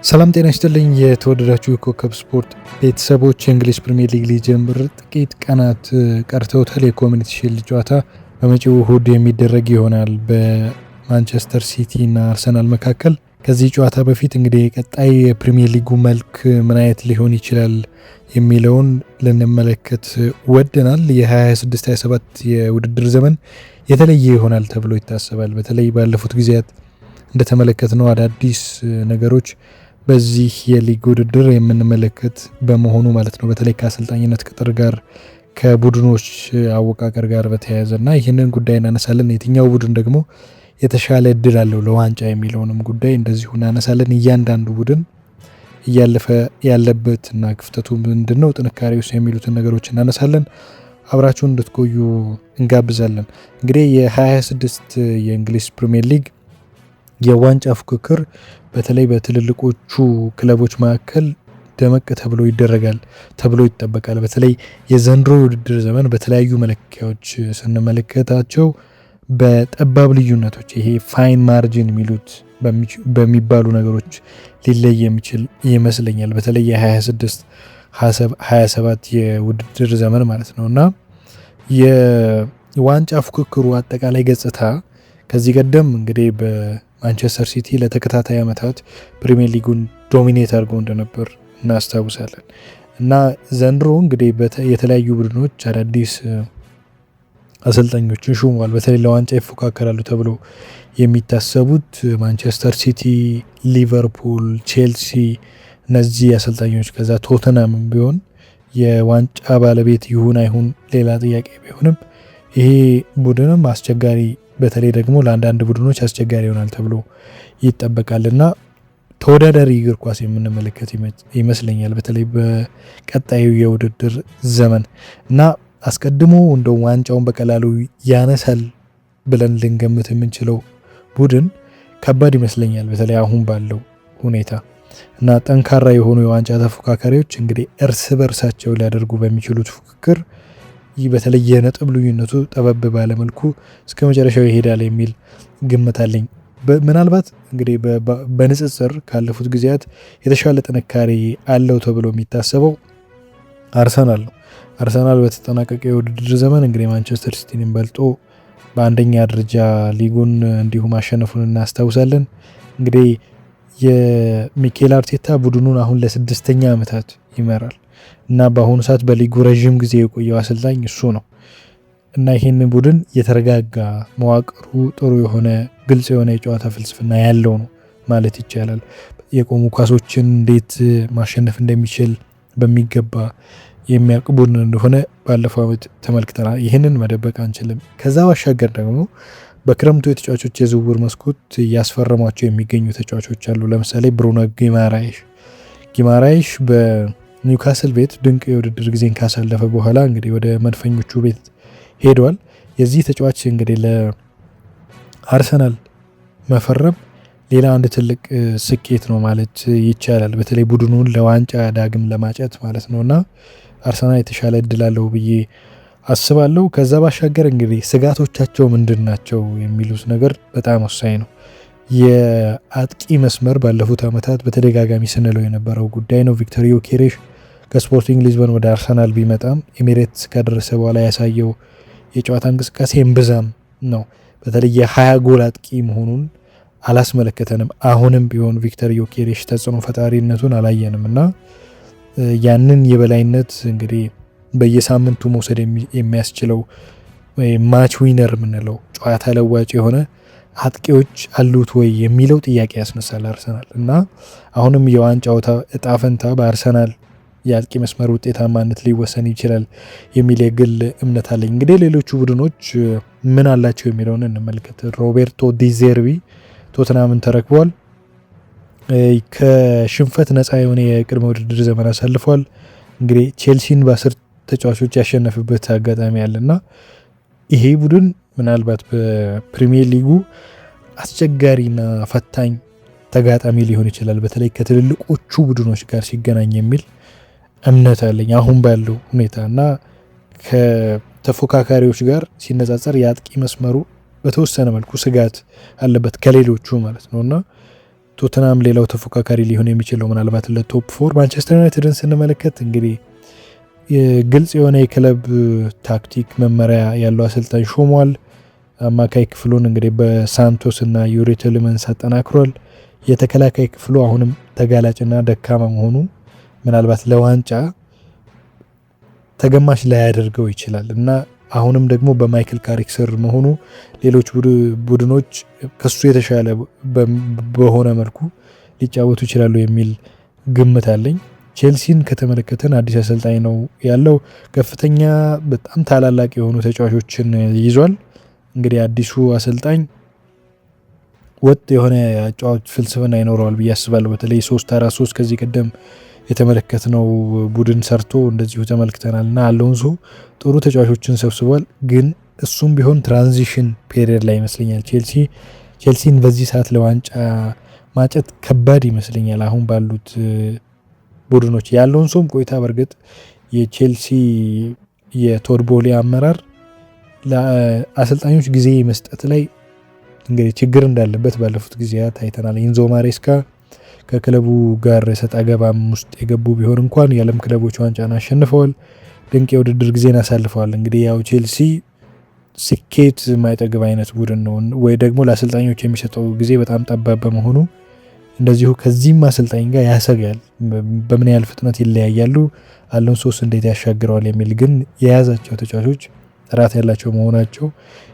ሰላም ጤና ይስጥልኝ። የተወደዳችሁ የኮከብ ስፖርት ቤተሰቦች የእንግሊዝ ፕሪሚየር ሊግ ሊጀምር ጥቂት ቀናት ቀርተውታል። የኮሚኒቲ ሺልድ ጨዋታ በመጪው እሁድ የሚደረግ ይሆናል በማንቸስተር ሲቲ እና አርሰናል መካከል። ከዚህ ጨዋታ በፊት እንግዲህ የቀጣይ የፕሪሚየር ሊጉ መልክ ምን አይነት ሊሆን ይችላል የሚለውን ልንመለከት ወደናል። የ26-27 የውድድር ዘመን የተለየ ይሆናል ተብሎ ይታሰባል። በተለይ ባለፉት ጊዜያት እንደተመለከትነው አዳዲስ ነገሮች በዚህ የሊግ ውድድር የምንመለከት በመሆኑ ማለት ነው። በተለይ ከአሰልጣኝነት ቅጥር ጋር ከቡድኖች አወቃቀር ጋር በተያያዘ እና ይህንን ጉዳይ እናነሳለን። የትኛው ቡድን ደግሞ የተሻለ እድል አለው ለዋንጫ የሚለውንም ጉዳይ እንደዚሁ እናነሳለን። እያንዳንዱ ቡድን እያለፈ ያለበት እና ክፍተቱ ምንድን ነው፣ ጥንካሬውስ የሚሉትን ነገሮች እናነሳለን። አብራችሁን እንድትቆዩ እንጋብዛለን። እንግዲህ የ26 የእንግሊዝ ፕሪሚየር ሊግ የዋንጫ ፉክክር በተለይ በትልልቆቹ ክለቦች መካከል ደመቅ ተብሎ ይደረጋል ተብሎ ይጠበቃል። በተለይ የዘንድሮ የውድድር ዘመን በተለያዩ መለኪያዎች ስንመለከታቸው በጠባብ ልዩነቶች ይሄ ፋይን ማርጂን የሚሉት በሚባሉ ነገሮች ሊለይ የሚችል ይመስለኛል። በተለይ የ26-27 የውድድር ዘመን ማለት ነው እና የዋንጫ ፉክክሩ አጠቃላይ ገጽታ ከዚህ ቀደም እንግዲህ በማንቸስተር ሲቲ ለተከታታይ ዓመታት ፕሪሚየር ሊጉን ዶሚኔት አድርጎ እንደነበር እናስታውሳለን እና ዘንድሮ እንግዲህ የተለያዩ ቡድኖች አዳዲስ አሰልጣኞችን ሹመዋል። በተለይ ለዋንጫ ይፎካከራሉ ተብሎ የሚታሰቡት ማንቸስተር ሲቲ፣ ሊቨርፑል፣ ቼልሲ እነዚህ አሰልጣኞች ከዛ ቶተናም ቢሆን የዋንጫ ባለቤት ይሁን አይሁን ሌላ ጥያቄ ቢሆንም ይሄ ቡድንም አስቸጋሪ በተለይ ደግሞ ለአንዳንድ ቡድኖች አስቸጋሪ ይሆናል ተብሎ ይጠበቃል እና ተወዳዳሪ እግር ኳስ የምንመለከት ይመስለኛል በተለይ በቀጣዩ የውድድር ዘመን እና አስቀድሞ እንደው ዋንጫውን በቀላሉ ያነሳል ብለን ልንገምት የምንችለው ቡድን ከባድ ይመስለኛል በተለይ አሁን ባለው ሁኔታ እና ጠንካራ የሆኑ የዋንጫ ተፎካካሪዎች እንግዲህ እርስ በርሳቸው ሊያደርጉ በሚችሉት ፉክክር ይህ በተለይ የነጥብ ልዩነቱ ጠበብ ባለመልኩ እስከ መጨረሻው ይሄዳል የሚል ግምት አለኝ። ምናልባት እንግዲህ በንጽጽር ካለፉት ጊዜያት የተሻለ ጥንካሬ አለው ተብሎ የሚታሰበው አርሰናል ነው። አርሰናል በተጠናቀቀ የውድድር ዘመን እንግዲህ ማንቸስተር ሲቲን በልጦ በአንደኛ ደረጃ ሊጉን እንዲሁ ማሸነፉን እናስታውሳለን። እንግዲህ የሚኬል አርቴታ ቡድኑን አሁን ለ6ኛ ዓመታት ይመራል እና በአሁኑ ሰዓት በሊጉ ረዥም ጊዜ የቆየው አሰልጣኝ እሱ ነው እና ይህንን ቡድን የተረጋጋ መዋቅሩ ጥሩ የሆነ ግልጽ የሆነ የጨዋታ ፍልስፍና ያለው ነው ማለት ይቻላል። የቆሙ ኳሶችን እንዴት ማሸነፍ እንደሚችል በሚገባ የሚያውቅ ቡድን እንደሆነ ባለፈው ዓመት ተመልክተናል። ይህንን መደበቅ አንችልም። ከዛ ባሻገር ደግሞ በክረምቱ የተጫዋቾች የዝውውር መስኮት እያስፈረሟቸው የሚገኙ ተጫዋቾች አሉ። ለምሳሌ ብሩኖ ጊማራይሽ በኒውካስል ቤት ድንቅ የውድድር ጊዜን ካሳለፈ በኋላ እንግዲህ ወደ መድፈኞቹ ቤት ሄዷል። የዚህ ተጫዋች እንግዲህ ለአርሰናል መፈረም ሌላ አንድ ትልቅ ስኬት ነው ማለት ይቻላል። በተለይ ቡድኑን ለዋንጫ ዳግም ለማጨት ማለት ነው እና አርሰናል የተሻለ እድል አለው ብዬ አስባለሁ። ከዛ ባሻገር እንግዲህ ስጋቶቻቸው ምንድን ናቸው የሚሉት ነገር በጣም ወሳኝ ነው። የአጥቂ መስመር ባለፉት ዓመታት በተደጋጋሚ ስንለው የነበረው ጉዳይ ነው። ቪክተር ዮኬሬሽ ከስፖርቲንግ ሊዝበን ወደ አርሰናል ቢመጣም ኤሚሬትስ ከደረሰ በኋላ ያሳየው የጨዋታ እንቅስቃሴ እምብዛም ነው። በተለይ የ20 ጎል አጥቂ መሆኑን አላስመለከተንም። አሁንም ቢሆን ቪክተር ዮኬሬሽ ተጽዕኖ ፈጣሪነቱን አላየንም እና ያንን የበላይነት እንግዲህ በየሳምንቱ መውሰድ የሚያስችለው ማች ዊነር የምንለው ጨዋታ ለዋጭ የሆነ አጥቂዎች አሉት ወይ የሚለው ጥያቄ ያስነሳል አርሰናል እና አሁንም የዋንጫው እጣ ፈንታ በአርሰናል የአጥቂ መስመር ውጤታማነት ሊወሰን ይችላል የሚል የግል እምነት አለኝ። እንግዲህ ሌሎቹ ቡድኖች ምን አላቸው የሚለውን እንመልከት። ሮቤርቶ ዲዜርቢ ቶትናምን ተረክቧል። ከሽንፈት ነፃ የሆነ የቅድመ ውድድር ዘመን አሳልፏል። እንግዲህ ቼልሲን በ10 ተጫዋቾች ያሸነፍበት አጋጣሚ አለና ይሄ ቡድን ምናልባት በፕሪሚየር ሊጉ አስቸጋሪና ፈታኝ ተጋጣሚ ሊሆን ይችላል በተለይ ከትልልቆቹ ቡድኖች ጋር ሲገናኝ የሚል እምነት አለኝ አሁን ባለው ሁኔታ እና ከተፎካካሪዎች ጋር ሲነጻጸር የአጥቂ መስመሩ በተወሰነ መልኩ ስጋት አለበት ከሌሎቹ ማለት ነው እና ቶተናም ሌላው ተፎካካሪ ሊሆን የሚችለው ምናልባት ለቶፕ 4። ማንቸስተር ዩናይትድን ስንመለከት እንግዲህ ግልጽ የሆነ የክለብ ታክቲክ መመሪያ ያለው አሰልጣኝ ሾሟል። አማካይ ክፍሉን እንግዲህ በሳንቶስ እና ዩሪ ቲሌማንስ አጠናክሯል። የተከላካይ ክፍሉ አሁንም ተጋላጭና ደካማ መሆኑ ምናልባት ለዋንጫ ተገማች ላያደርገው ይችላል እና አሁንም ደግሞ በማይክል ካሪክ ስር መሆኑ ሌሎች ቡድኖች ከሱ የተሻለ በሆነ መልኩ ሊጫወቱ ይችላሉ የሚል ግምት አለኝ። ቼልሲን ከተመለከተን አዲስ አሰልጣኝ ነው ያለው። ከፍተኛ በጣም ታላላቅ የሆኑ ተጫዋቾችን ይዟል። እንግዲህ አዲሱ አሰልጣኝ ወጥ የሆነ አጫዋች ፍልስፍና ይኖረዋል ብዬ አስባለሁ። በተለይ 3-4-3 ከዚህ ቀደም የተመለከትነው ቡድን ሰርቶ እንደዚሁ ተመልክተናል እና አሎንሶ ጥሩ ተጫዋቾችን ሰብስቧል። ግን እሱም ቢሆን ትራንዚሽን ፔሪየድ ላይ ይመስለኛል ቼልሲን በዚህ ሰዓት ለዋንጫ ማጨት ከባድ ይመስለኛል አሁን ባሉት ቡድኖች። የአሎንሶም ቆይታ በእርግጥ የቼልሲ የቶድ ቦህሊ አመራር ለአሰልጣኞች ጊዜ መስጠት ላይ እንግዲህ ችግር እንዳለበት ባለፉት ጊዜያት አይተናል። ኢንዞ ማሬስካ ከክለቡ ጋር ሰጣ ገባም ውስጥ የገቡ ቢሆን እንኳን የዓለም ክለቦች ዋንጫን አሸንፈዋል። ድንቅ የውድድር ጊዜን አሳልፈዋል። እንግዲህ ያው ቼልሲ ስኬት የማይጠግብ አይነት ቡድን ነው ወይ ደግሞ ለአሰልጣኞች የሚሰጠው ጊዜ በጣም ጠባብ በመሆኑ እንደዚሁ ከዚህም አሰልጣኝ ጋር ያሰጋል። በምን ያህል ፍጥነት ይለያያሉ፣ አሎንሶስ እንዴት ያሻግረዋል የሚል ግን የያዛቸው ተጫዋቾች ጥራት ያላቸው መሆናቸው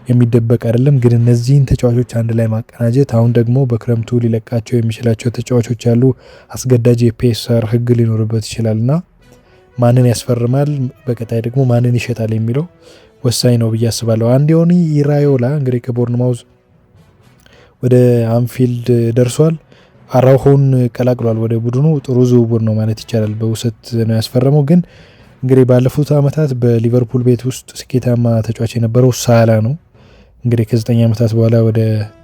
የሚደበቅ አይደለም። ግን እነዚህን ተጫዋቾች አንድ ላይ ማቀናጀት አሁን ደግሞ በክረምቱ ሊለቃቸው የሚችላቸው ተጫዋቾች ያሉ አስገዳጅ የፒኤስአር ሕግ ሊኖርበት ይችላልና ማንን ያስፈርማል፣ በቀጣይ ደግሞ ማንን ይሸጣል የሚለው ወሳኝ ነው ብዬ አስባለሁ። አንዶኒ ኢራዮላ እንግዲህ ከቦርንማውዝ ወደ አንፊልድ ደርሷል። አራውሆን ቀላቅሏል ወደ ቡድኑ። ጥሩ ዝውውር ነው ማለት ይቻላል። በውሰት ነው ያስፈረመው። ግን እንግዲህ ባለፉት ዓመታት በሊቨርፑል ቤት ውስጥ ስኬታማ ተጫዋች የነበረው ሳላ ነው። እንግዲህ ከ9 ዓመታት በኋላ ወደ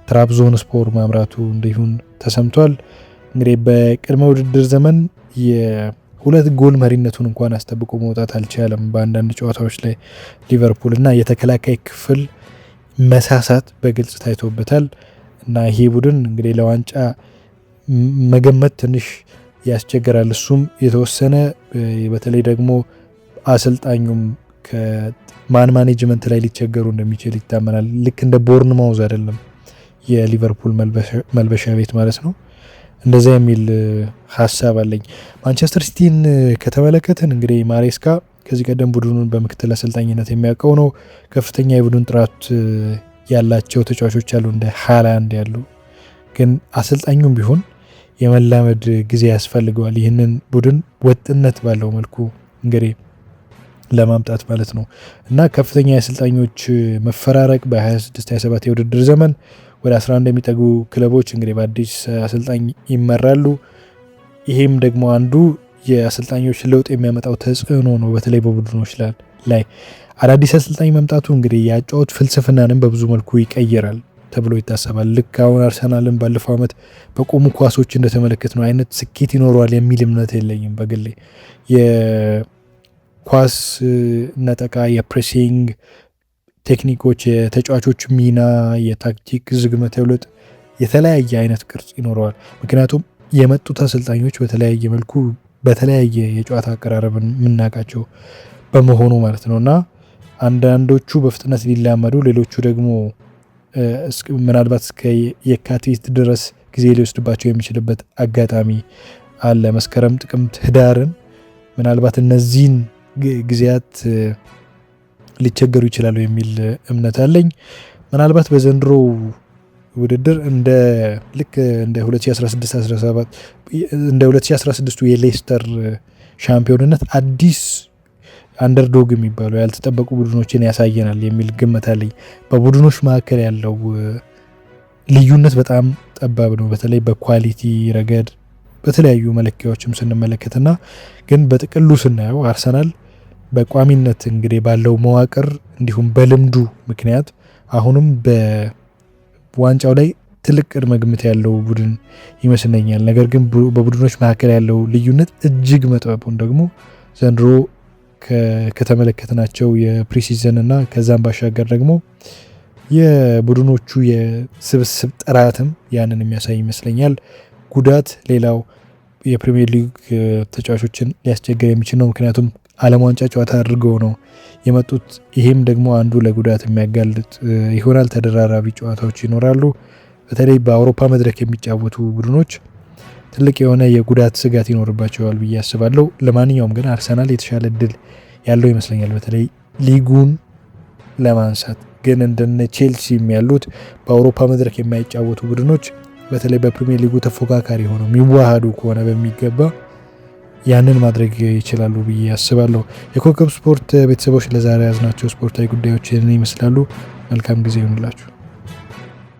ትራብዞን ስፖር ማምራቱ እንዲሁን ተሰምቷል። እንግዲህ በቅድመ ውድድር ዘመን የ2 ጎል መሪነቱን እንኳን አስጠብቆ መውጣት አልቻለም በአንዳንድ ጨዋታዎች ላይ ሊቨርፑል እና የተከላካይ ክፍል መሳሳት በግልጽ ታይቶበታል እና ይሄ ቡድን እንግዲህ ለዋንጫ መገመት ትንሽ ያስቸግራል። እሱም የተወሰነ በተለይ ደግሞ አሰልጣኙም ከማን ማኔጅመንት ላይ ሊቸገሩ እንደሚችል ይታመናል። ልክ እንደ ቦርንማውዝ አይደለም የሊቨርፑል መልበሻ ቤት ማለት ነው። እንደዛ የሚል ሀሳብ አለኝ። ማንቸስተር ሲቲን ከተመለከትን እንግዲህ ማሬስካ ከዚህ ቀደም ቡድኑን በምክትል አሰልጣኝነት የሚያውቀው ነው። ከፍተኛ የቡድን ጥራት ያላቸው ተጫዋቾች አሉ እንደ ሃላንድ ያሉ። ግን አሰልጣኙም ቢሆን የመላመድ ጊዜ ያስፈልገዋል ይህንን ቡድን ወጥነት ባለው መልኩ እንግዲህ ለማምጣት ማለት ነው እና ከፍተኛ የአሰልጣኞች መፈራረቅ በ26-27 የውድድር ዘመን ወደ 11 የሚጠጉ ክለቦች እንግዲህ በአዲስ አሰልጣኝ ይመራሉ። ይሄም ደግሞ አንዱ የአሰልጣኞች ለውጥ የሚያመጣው ተጽዕኖ ነው። በተለይ በቡድኖች ላይ አዳዲስ አሰልጣኝ መምጣቱ እንግዲህ የአጫወት ፍልስፍናንም በብዙ መልኩ ይቀይራል ተብሎ ይታሰባል። ልክ አሁን አርሰናልን ባለፈው ዓመት በቆሙ ኳሶች እንደተመለከት ነው አይነት ስኬት ይኖረዋል የሚል እምነት የለኝም በግሌ። የኳስ ነጠቃ፣ የፕሬሲንግ ቴክኒኮች፣ የተጫዋቾች ሚና፣ የታክቲክ ዝግመተ ለውጥ የተለያየ አይነት ቅርጽ ይኖረዋል። ምክንያቱም የመጡት አሰልጣኞች በተለያየ መልኩ በተለያየ የጨዋታ አቀራረብን የምናውቃቸው በመሆኑ ማለት ነው እና አንዳንዶቹ በፍጥነት ሊላመዱ፣ ሌሎቹ ደግሞ ምናልባት እስከ የካቲት ድረስ ጊዜ ሊወስድባቸው የሚችልበት አጋጣሚ አለ። መስከረም፣ ጥቅምት፣ ህዳርን ምናልባት እነዚህን ጊዜያት ሊቸገሩ ይችላሉ የሚል እምነት አለኝ። ምናልባት በዘንድሮ ውድድር ልክ እንደ 2016-17 እንደ 2016 የሌስተር ሻምፒዮንነት አዲስ አንደርዶግ የሚባለው ያልተጠበቁ ቡድኖችን ያሳየናል የሚል ግምት አለኝ። በቡድኖች መካከል ያለው ልዩነት በጣም ጠባብ ነው፣ በተለይ በኳሊቲ ረገድ በተለያዩ መለኪያዎችም ስንመለከትና ግን በጥቅሉ ስናየው አርሰናል በቋሚነት እንግዲህ ባለው መዋቅር እንዲሁም በልምዱ ምክንያት አሁንም በዋንጫው ላይ ትልቅ ቅድመ ግምት ያለው ቡድን ይመስለኛል። ነገር ግን በቡድኖች መካከል ያለው ልዩነት እጅግ መጥበቡን ደግሞ ዘንድሮ ከተመለከትናቸው የፕሪሲዝን እና ከዛም ባሻገር ደግሞ የቡድኖቹ የስብስብ ጥራትም ያንን የሚያሳይ ይመስለኛል። ጉዳት ሌላው የፕሪሚየር ሊግ ተጫዋቾችን ሊያስቸግር የሚችል ነው። ምክንያቱም ዓለም ዋንጫ ጨዋታ አድርገው ነው የመጡት። ይሄም ደግሞ አንዱ ለጉዳት የሚያጋልጥ ይሆናል። ተደራራቢ ጨዋታዎች ይኖራሉ። በተለይ በአውሮፓ መድረክ የሚጫወቱ ቡድኖች ትልቅ የሆነ የጉዳት ስጋት ይኖርባቸዋል ብዬ አስባለሁ። ለማንኛውም ግን አርሰናል የተሻለ እድል ያለው ይመስለኛል፣ በተለይ ሊጉን ለማንሳት። ግን እንደነ ቼልሲም ያሉት በአውሮፓ መድረክ የማይጫወቱ ቡድኖች በተለይ በፕሪሚየር ሊጉ ተፎካካሪ ሆነው የሚዋሃዱ ከሆነ በሚገባ ያንን ማድረግ ይችላሉ ብዬ አስባለሁ። የኮከብ ስፖርት ቤተሰቦች ለዛሬ ያዝናቸው ስፖርታዊ ጉዳዮች ይህንን ይመስላሉ። መልካም ጊዜ ይሁንላችሁ።